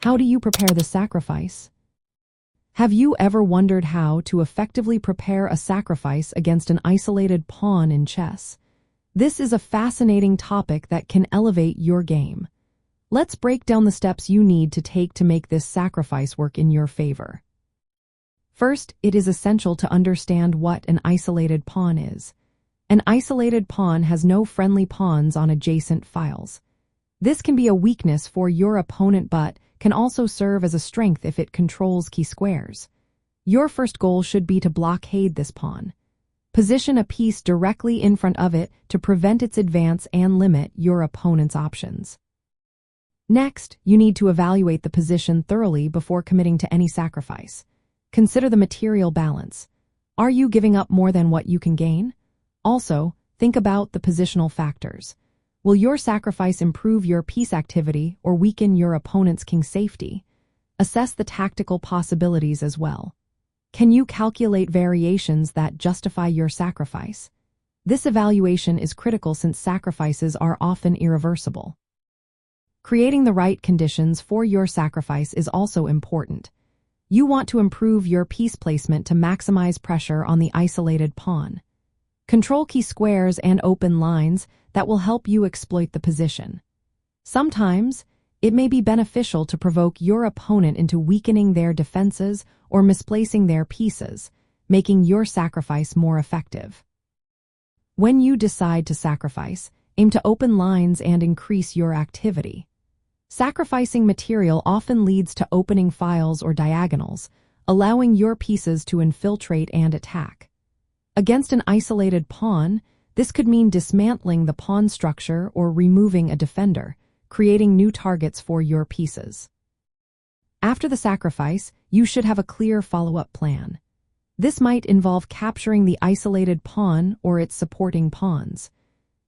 How do you prepare the sacrifice? Have you ever wondered how to effectively prepare a sacrifice against an isolated pawn in chess? This is a fascinating topic that can elevate your game. Let's break down the steps you need to take to make this sacrifice work in your favor. First, it is essential to understand what an isolated pawn is. An isolated pawn has no friendly pawns on adjacent files. This can be a weakness for your opponent but can also serve as a strength if it controls key squares. Your first goal should be to blockade this pawn. Position a piece directly in front of it to prevent its advance and limit your opponent's options. Next, you need to evaluate the position thoroughly before committing to any sacrifice. Consider the material balance. Are you giving up more than what you can gain? Also, think about the positional factors. Will your sacrifice improve your piece activity or weaken your opponent's king safety? Assess the tactical possibilities as well. Can you calculate variations that justify your sacrifice? This evaluation is critical since sacrifices are often irreversible. Creating the right conditions for your sacrifice is also important. You want to improve your piece placement to maximize pressure on the isolated pawn. Control key squares and open lines that will help you exploit the position. Sometimes, it may be beneficial to provoke your opponent into weakening their defenses or misplacing their pieces, making your sacrifice more effective. When you decide to sacrifice, aim to open lines and increase your activity. Sacrificing material often leads to opening files or diagonals, allowing your pieces to infiltrate and attack. Against an isolated pawn, this could mean dismantling the pawn structure or removing a defender, creating new targets for your pieces. After the sacrifice, you should have a clear follow-up plan. This might involve capturing the isolated pawn or its supporting pawns.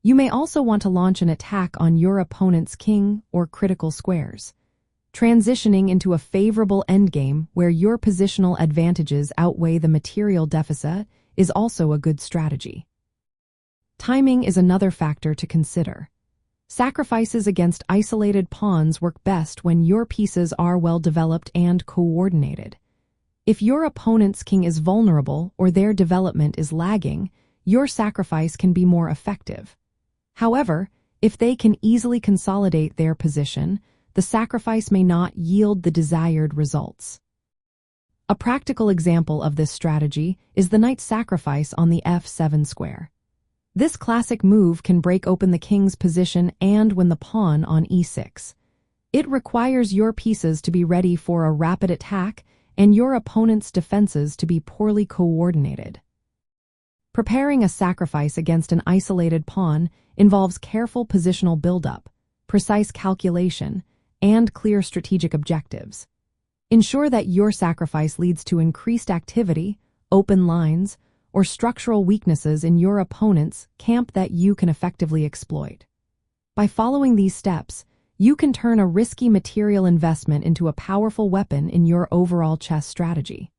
You may also want to launch an attack on your opponent's king or critical squares. Transitioning into a favorable endgame where your positional advantages outweigh the material deficit is also a good strategy. Timing is another factor to consider. Sacrifices against isolated pawns work best when your pieces are well developed and coordinated. If your opponent's king is vulnerable or their development is lagging, your sacrifice can be more effective. However, if they can easily consolidate their position, the sacrifice may not yield the desired results. A practical example of this strategy is the knight sacrifice on the f7 square. This classic move can break open the king's position and win the pawn on e6. It requires your pieces to be ready for a rapid attack and your opponent's defenses to be poorly coordinated. Preparing a sacrifice against an isolated pawn involves careful positional buildup, precise calculation, and clear strategic objectives. Ensure that your sacrifice leads to increased activity, open lines, or structural weaknesses in your opponent's camp that you can effectively exploit. By following these steps, you can turn a risky material investment into a powerful weapon in your overall chess strategy.